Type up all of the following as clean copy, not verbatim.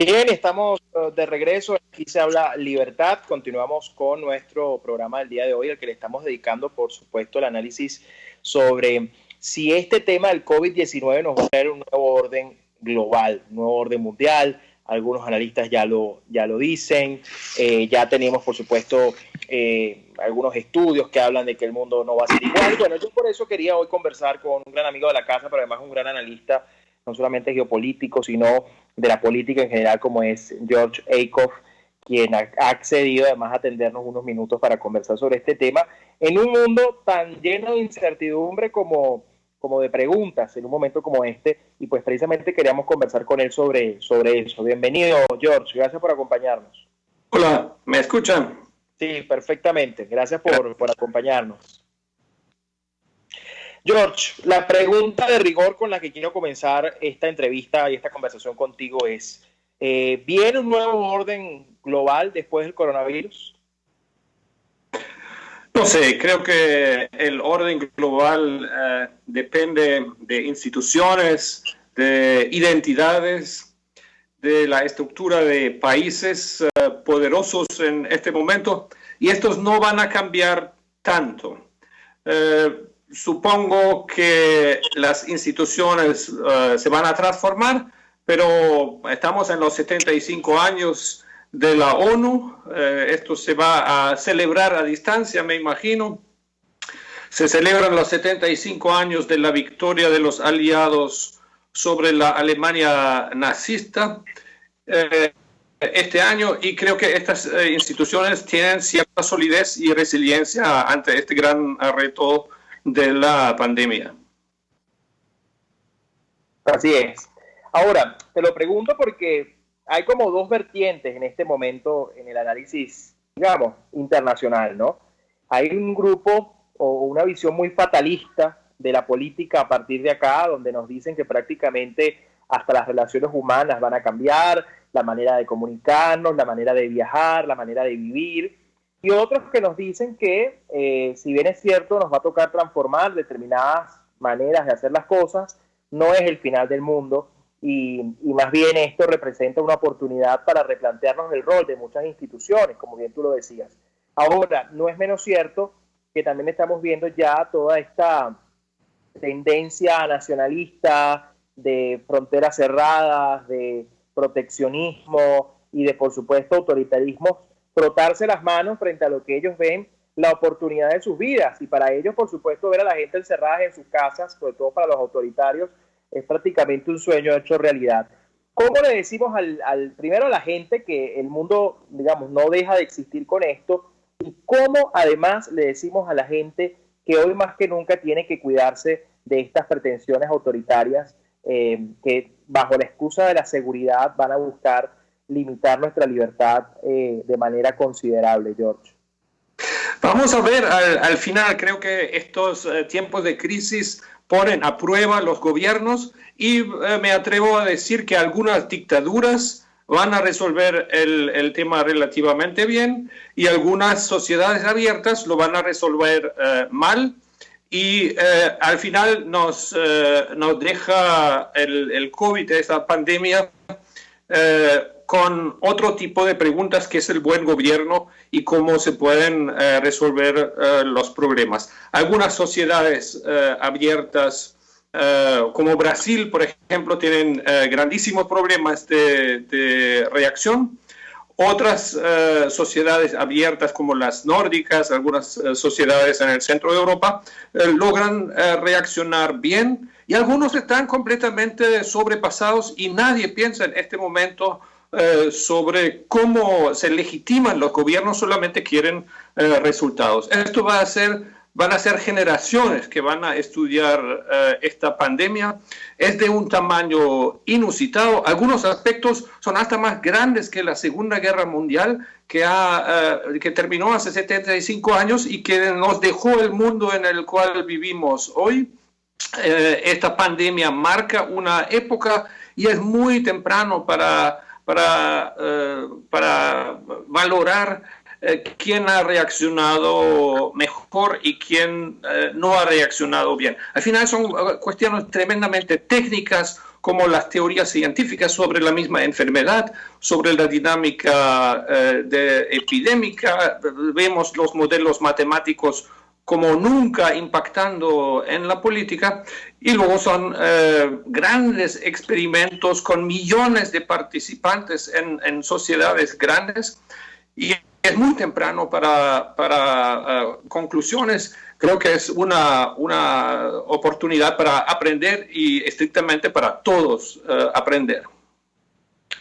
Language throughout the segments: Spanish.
Bien, estamos de regreso. Aquí se habla Libertad. Continuamos con nuestro programa del día de hoy, al que le estamos dedicando, por supuesto, el análisis sobre si este tema del COVID-19 nos va a traer un nuevo orden global, un nuevo orden mundial. Algunos analistas ya lo dicen. Ya tenemos, por supuesto, algunos estudios que hablan de que el mundo no va a ser igual. Bueno, yo por eso quería hoy conversar con un gran amigo de la casa, pero además un gran analista, no solamente geopolítico, sino de la política en general, como es George Akoff, quien ha accedido además a atendernos unos minutos para conversar sobre este tema, en un mundo tan lleno de incertidumbre como de preguntas, en un momento como este, y pues precisamente queríamos conversar con él sobre eso. Bienvenido, George, gracias por acompañarnos. Hola, ¿me escuchan? Sí, perfectamente, gracias por acompañarnos. George, la pregunta de rigor con la que quiero comenzar esta entrevista y esta conversación contigo es, ¿viene un nuevo orden global después del coronavirus? No sé, creo que el orden global depende de instituciones, de identidades, de la estructura de países poderosos en este momento, y estos no van a cambiar tanto. Supongo que las instituciones se van a transformar, pero estamos en los 75 años de la ONU. Esto se va a celebrar a distancia, me imagino. Se celebran los 75 años de la victoria de los aliados sobre la Alemania nazista este año, y creo que estas instituciones tienen cierta solidez y resiliencia ante este gran reto de la pandemia. Así es. Ahora, te lo pregunto porque hay como dos vertientes en este momento en el análisis, digamos, internacional, ¿no? Hay un grupo o una visión muy fatalista de la política a partir de acá, donde nos dicen que prácticamente hasta las relaciones humanas van a cambiar, la manera de comunicarnos, la manera de viajar, la manera de vivir. Y otros que nos dicen que, si bien es cierto, nos va a tocar transformar determinadas maneras de hacer las cosas, no es el final del mundo y más bien esto representa una oportunidad para replantearnos el rol de muchas instituciones, como bien tú lo decías. Ahora, no es menos cierto que también estamos viendo ya toda esta tendencia nacionalista de fronteras cerradas, de proteccionismo y de, por supuesto, autoritarismo, frotarse las manos frente a lo que ellos ven la oportunidad de sus vidas, y para ellos, por supuesto, ver a la gente encerrada en sus casas, sobre todo para los autoritarios, es prácticamente un sueño hecho realidad. ¿Cómo le decimos primero a la gente que el mundo, digamos, no deja de existir con esto? Y cómo además le decimos a la gente que hoy más que nunca tiene que cuidarse de estas pretensiones autoritarias que bajo la excusa de la seguridad van a buscar limitar nuestra libertad de manera considerable, George? Vamos a ver, al final creo que estos tiempos de crisis ponen a prueba los gobiernos y me atrevo a decir que algunas dictaduras van a resolver el tema relativamente bien y algunas sociedades abiertas lo van a resolver mal. Y al final nos deja el COVID, esa pandemia, con otro tipo de preguntas, que es el buen gobierno y cómo se pueden resolver los problemas. Algunas sociedades abiertas, como Brasil, por ejemplo, tienen grandísimos problemas de reacción. Otras sociedades abiertas, como las nórdicas, algunas sociedades en el centro de Europa, logran reaccionar bien, y algunos están completamente sobrepasados y nadie piensa en este momento sobre cómo se legitiman los gobiernos, solamente quieren resultados. Esto van a ser generaciones que van a estudiar esta pandemia. Es de un tamaño inusitado. Algunos aspectos son hasta más grandes que la Segunda Guerra Mundial, que terminó hace 75 años y que nos dejó el mundo en el cual vivimos hoy. Esta pandemia marca una época y es muy temprano para valorar quién ha reaccionado mejor y quién no ha reaccionado bien. Al final son cuestiones tremendamente técnicas, como las teorías científicas sobre la misma enfermedad, sobre la dinámica epidémica. Vemos los modelos matemáticos como nunca impactando en la política, y luego son grandes experimentos con millones de participantes en sociedades grandes, y es muy temprano para conclusiones. Creo que es una oportunidad para aprender y estrictamente para todos aprender.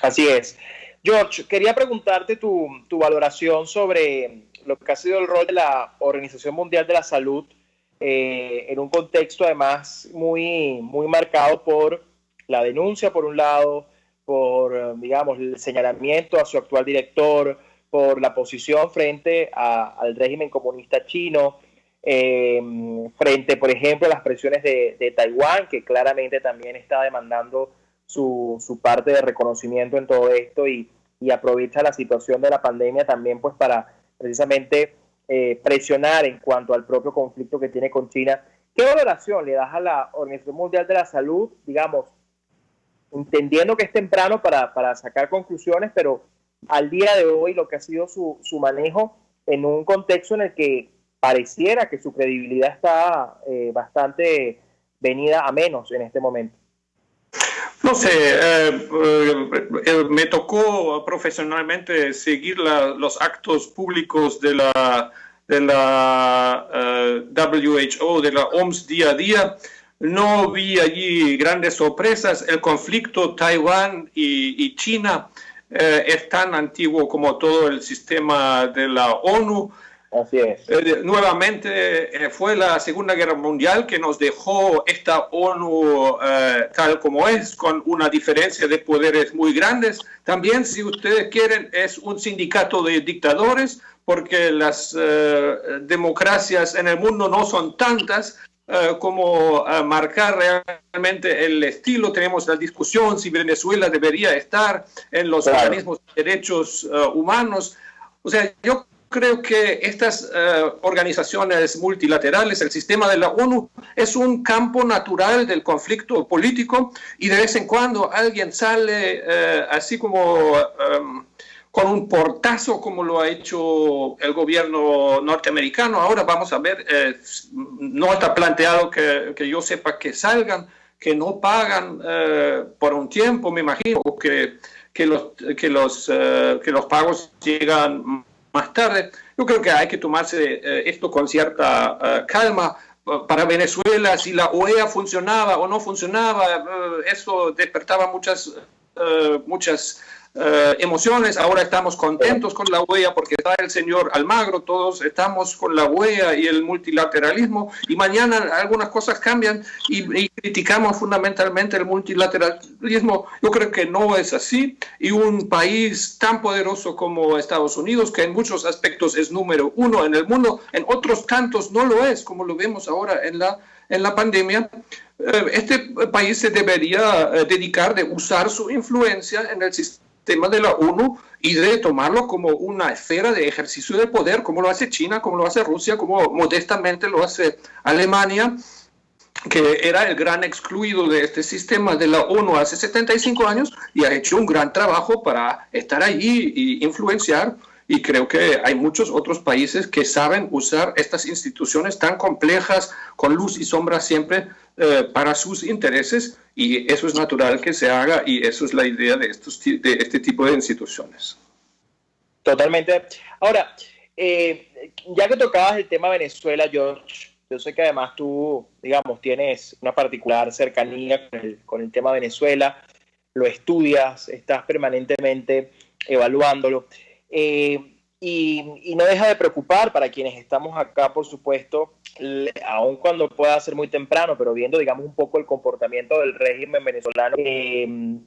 Así es. George, quería preguntarte tu valoración sobre lo que ha sido el rol de la Organización Mundial de la Salud en un contexto además muy marcado por la denuncia, por un lado, por, digamos, el señalamiento a su actual director, por la posición frente al régimen comunista chino, frente, por ejemplo, a las presiones de Taiwán, que claramente también está demandando su parte de reconocimiento en todo esto y aprovecha la situación de la pandemia también pues para precisamente presionar en cuanto al propio conflicto que tiene con China. ¿Qué valoración le das a la Organización Mundial de la Salud, digamos, entendiendo que es temprano para sacar conclusiones, pero al día de hoy lo que ha sido su manejo en un contexto en el que pareciera que su credibilidad está bastante venida a menos en este momento? No sé, me tocó profesionalmente seguir los actos públicos de la WHO, de la OMS día a día. No vi allí grandes sorpresas. El conflicto Taiwán y China es tan antiguo como todo el sistema de la ONU. Así es. Nuevamente fue la Segunda Guerra Mundial que nos dejó esta ONU tal como es, con una diferencia de poderes muy grandes. También, si ustedes quieren, es un sindicato de dictadores, porque las democracias en el mundo no son tantas como marcar realmente el estilo. Tenemos la discusión si Venezuela debería estar en los organismos de derechos humanos. O sea, yo creo que estas organizaciones multilaterales, el sistema de la ONU, es un campo natural del conflicto político, y de vez en cuando alguien sale así como con un portazo, como lo ha hecho el gobierno norteamericano. Ahora vamos a ver, no está planteado que yo sepa que salgan, que no pagan por un tiempo, me imagino, que los pagos llegan más tarde. Yo creo que hay que tomarse esto con cierta calma. Para Venezuela, si la OEA funcionaba o no funcionaba, eso despertaba muchas emociones. Ahora estamos contentos con la OEA porque está el señor Almagro, todos estamos con la OEA y el multilateralismo, y mañana algunas cosas cambian y criticamos fundamentalmente el multilateralismo. Yo creo que no es así, y un país tan poderoso como Estados Unidos, que en muchos aspectos es número uno en el mundo, en otros tantos no lo es, como lo vemos ahora en la pandemia. Este país se debería dedicar de usar su influencia en el sistema de la ONU y de tomarlo como una esfera de ejercicio de poder, como lo hace China, como lo hace Rusia, como modestamente lo hace Alemania, que era el gran excluido de este sistema de la ONU hace 75 años y ha hecho un gran trabajo para estar allí y influenciar. Y creo que hay muchos otros países que saben usar estas instituciones tan complejas, con luz y sombra siempre, para sus intereses, y eso es natural que se haga, y eso es la idea de este tipo de instituciones. Totalmente. Ahora, ya que tocabas el tema Venezuela, George, yo sé que además tú, digamos, tienes una particular cercanía con el tema Venezuela, lo estudias, estás permanentemente evaluándolo. Y no deja de preocupar para quienes estamos acá, por supuesto, aun cuando pueda ser muy temprano, pero viendo, digamos, un poco el comportamiento del régimen venezolano,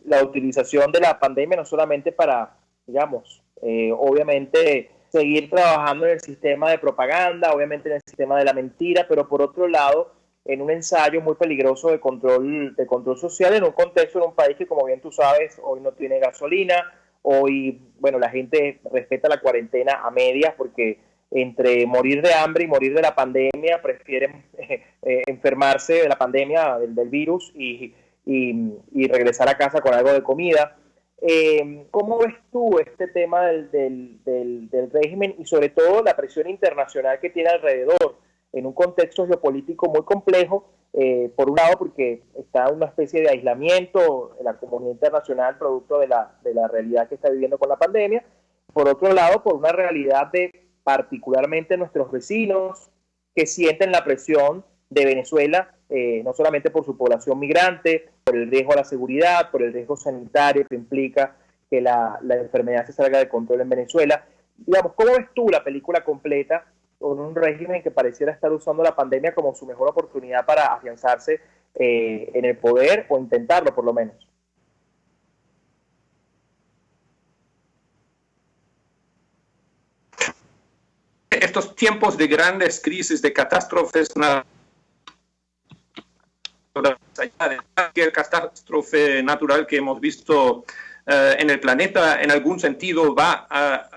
la utilización de la pandemia no solamente para, digamos, obviamente seguir trabajando en el sistema de propaganda, obviamente en el sistema de la mentira, pero por otro lado, en un ensayo muy peligroso de control social en un contexto, en un país que, como bien tú sabes, hoy no tiene gasolina. Hoy, bueno, la gente respeta la cuarentena a medias porque entre morir de hambre y morir de la pandemia prefieren enfermarse de la pandemia, del virus, y y regresar a casa con algo de comida. ¿Cómo ves tú este tema del régimen y sobre todo la presión internacional que tiene alrededor en un contexto geopolítico muy complejo? Por un lado, porque está una especie de aislamiento en la comunidad internacional producto de la realidad que está viviendo con la pandemia. Por otro lado, por una realidad de particularmente nuestros vecinos que sienten la presión de Venezuela, no solamente por su población migrante, por el riesgo a la seguridad, por el riesgo sanitario que implica que la enfermedad se salga de control en Venezuela. Digamos, ¿cómo ves tú la película completa con un régimen que pareciera estar usando la pandemia como su mejor oportunidad para afianzarse en el poder o intentarlo por lo menos? Estos tiempos de grandes crisis, de catástrofes naturales, de cualquier catástrofe natural que hemos visto en el planeta, en algún sentido va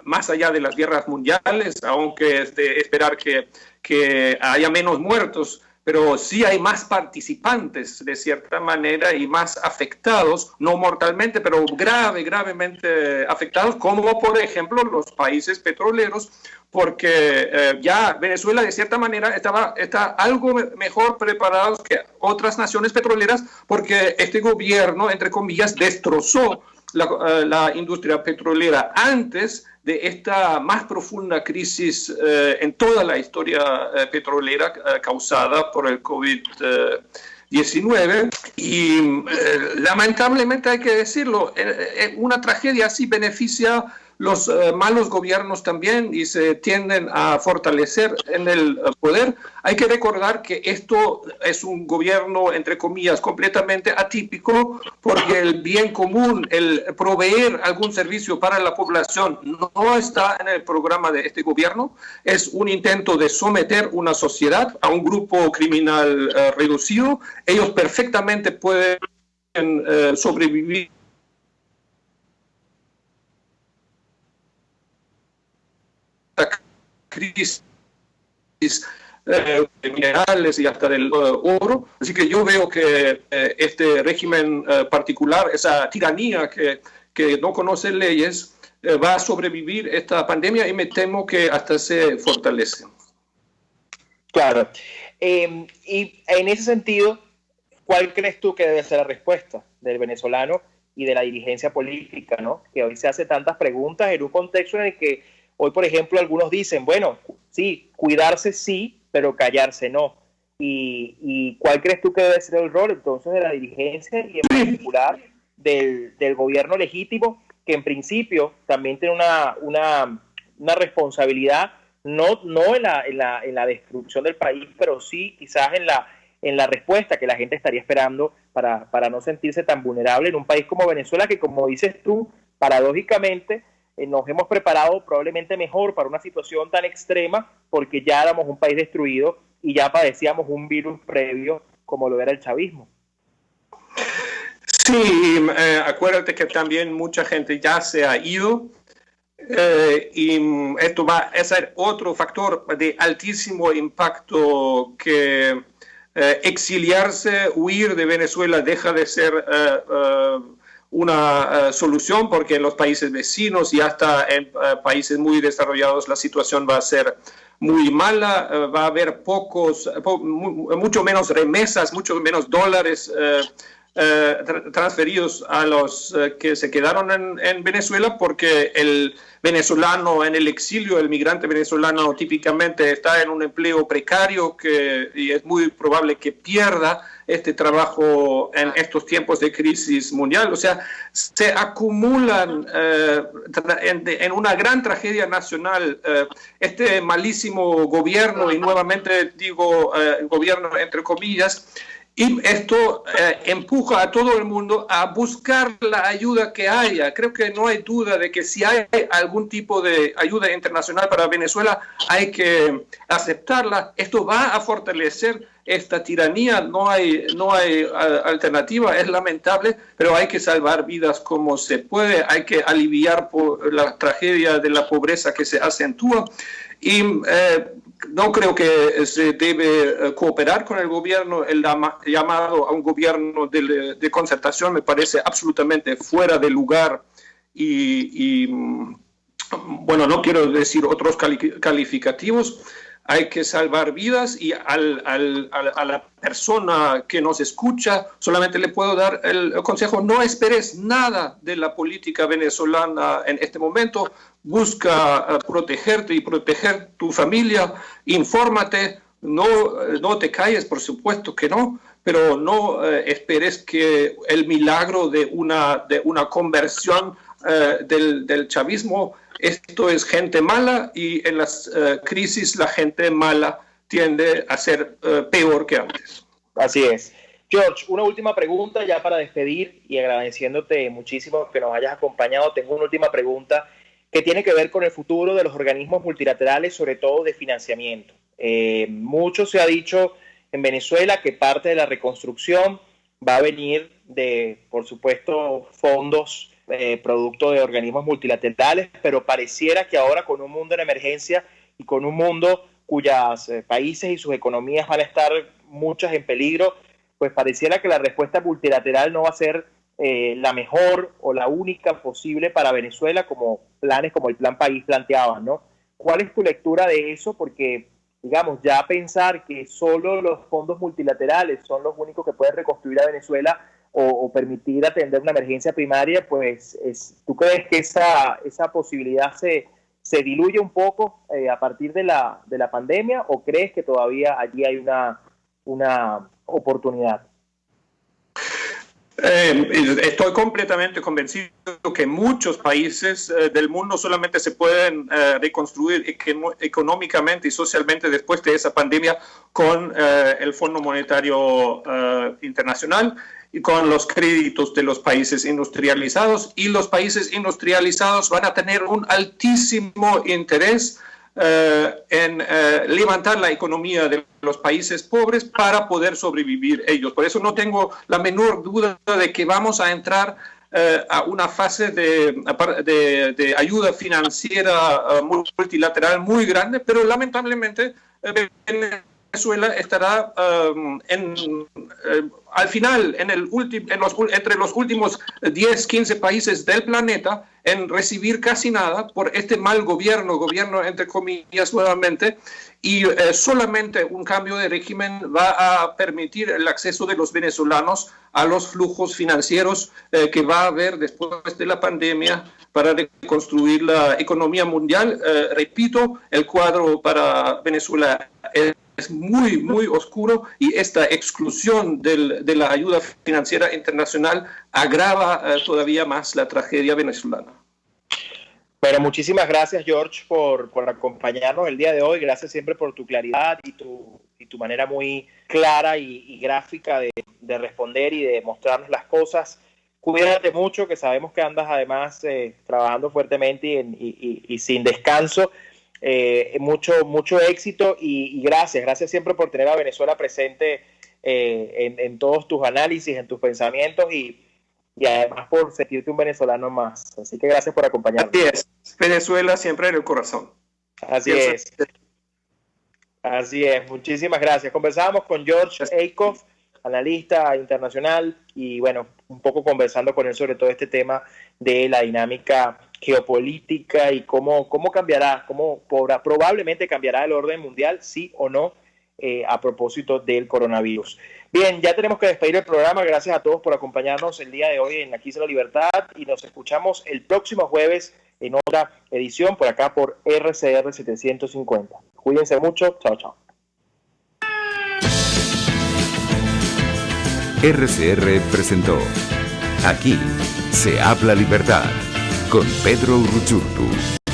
más allá de las guerras mundiales, aunque es de esperar que haya menos muertos, pero sí hay más participantes de cierta manera y más afectados, no mortalmente, pero gravemente afectados, como por ejemplo los países petroleros, porque ya Venezuela de cierta manera está algo mejor preparados que otras naciones petroleras, porque este gobierno, entre comillas, destrozó la industria petrolera antes de esta más profunda crisis en toda la historia petrolera causada por el COVID-19 y lamentablemente hay que decirlo, una tragedia así beneficia los malos gobiernos también y se tienden a fortalecer en el poder. Hay que recordar que esto es un gobierno, entre comillas, completamente atípico, porque el bien común, el proveer algún servicio para la población no está en el programa de este gobierno. Es un intento de someter una sociedad a un grupo criminal reducido. Ellos perfectamente pueden sobrevivir crisis de minerales y hasta del oro. Así que yo veo que este régimen particular, esa tiranía que no conoce leyes, va a sobrevivir esta pandemia y me temo que hasta se fortalece. Claro. Y en ese sentido, ¿cuál crees tú que debe ser la respuesta del venezolano y de la dirigencia política, ¿no? Que hoy se hace tantas preguntas en un contexto en el que hoy, por ejemplo, algunos dicen, bueno, sí, cuidarse sí, pero callarse no. ¿Y cuál crees tú que debe ser el rol entonces de la dirigencia y en particular del gobierno legítimo, que en principio también tiene una responsabilidad, no en la destrucción del país, pero sí quizás en la respuesta que la gente estaría esperando para no sentirse tan vulnerable en un país como Venezuela, que como dices tú, paradójicamente, nos hemos preparado probablemente mejor para una situación tan extrema porque ya éramos un país destruido y ya padecíamos un virus previo como lo era el chavismo. Sí, acuérdate que también mucha gente ya se ha ido y esto va a ser otro factor de altísimo impacto que exiliarse, huir de Venezuela deja de ser una solución, porque en los países vecinos y hasta en países muy desarrollados la situación va a ser muy mala, va a haber mucho menos remesas, mucho menos dólares transferidos a los que se quedaron en Venezuela, porque el venezolano en el exilio, el migrante venezolano típicamente está en un empleo precario y es muy probable que pierda este trabajo en estos tiempos de crisis mundial. O sea, se acumulan en una gran tragedia nacional este malísimo gobierno, y nuevamente digo gobierno entre comillas, y esto empuja a todo el mundo a buscar la ayuda que haya. Creo que no hay duda de que si hay algún tipo de ayuda internacional para Venezuela, hay que aceptarla. Esto va a fortalecer esta tiranía, no hay alternativa, es lamentable, pero hay que salvar vidas como se puede, hay que aliviar la tragedia de la pobreza que se acentúa. Y no creo que se debe cooperar con el gobierno. El llamado a un gobierno de concertación me parece absolutamente fuera de lugar y bueno, no quiero decir otros calificativos. Hay que salvar vidas y a la persona que nos escucha solamente le puedo dar el consejo: no esperes nada de la política venezolana en este momento. Busca protegerte y proteger tu familia, infórmate, no te calles, por supuesto que no, pero no esperes que el milagro de una conversión del chavismo. Esto es gente mala y en las crisis la gente mala tiende a ser peor que antes. Así es. George, una última pregunta ya para despedir y agradeciéndote muchísimo que nos hayas acompañado. Tengo una última pregunta que tiene que ver con el futuro de los organismos multilaterales, sobre todo de financiamiento. Mucho se ha dicho en Venezuela que parte de la reconstrucción va a venir de, por supuesto, fondos producto de organismos multilaterales, pero pareciera que ahora, con un mundo en emergencia y con un mundo cuyos países y sus economías van a estar muchas en peligro, pues pareciera que la respuesta multilateral no va a ser la mejor o la única posible para Venezuela, como planes como el Plan País planteaban, ¿no? ¿Cuál es tu lectura de eso? Porque, digamos, ya pensar que solo los fondos multilaterales son los únicos que pueden reconstruir a Venezuela o permitir atender una emergencia primaria, pues ¿tú crees que esa posibilidad se diluye un poco a partir de la pandemia, o crees que todavía allí hay una oportunidad? Estoy completamente convencido que muchos países del mundo solamente se pueden reconstruir económicamente y socialmente después de esa pandemia con el Fondo Monetario Internacional y con los créditos de los países industrializados, y los países industrializados van a tener un altísimo interés en levantar la economía de los países pobres para poder sobrevivir ellos. Por eso no tengo la menor duda de que vamos a entrar a una fase de ayuda financiera multilateral muy grande, pero lamentablemente Venezuela estará al final entre los últimos 10, 15 países del planeta en recibir casi nada por este mal gobierno entre comillas nuevamente, y solamente un cambio de régimen va a permitir el acceso de los venezolanos a los flujos financieros que va a haber después de la pandemia para reconstruir la economía mundial. Repito, el cuadro para Venezuela es muy, muy oscuro, y esta exclusión de la ayuda financiera internacional agrava todavía más la tragedia venezolana. Pero muchísimas gracias, George, por acompañarnos el día de hoy. Gracias siempre por tu claridad y tu manera muy clara y gráfica de responder y de mostrarnos las cosas. Cuídate mucho, que sabemos que andas además trabajando fuertemente y sin descanso. Mucho éxito y gracias siempre por tener a Venezuela presente en todos tus análisis, en tus pensamientos y además por sentirte un venezolano más. Así que gracias por acompañarnos. Así es, Venezuela siempre en el corazón. Así es, muchísimas gracias. Conversábamos con George Eikhoff, analista internacional, y bueno, un poco conversando con él sobre todo este tema de la dinámica geopolítica y cómo cambiará, probablemente cambiará el orden mundial, sí o no, a propósito del coronavirus. Bien, ya tenemos que despedir el programa. Gracias a todos por acompañarnos el día de hoy en Aquí es la Libertad, y nos escuchamos el próximo jueves en otra edición por acá por RCR 750. Cuídense mucho. Chao, chao. RCR presentó Aquí se habla libertad con Pedro Urruchurtu.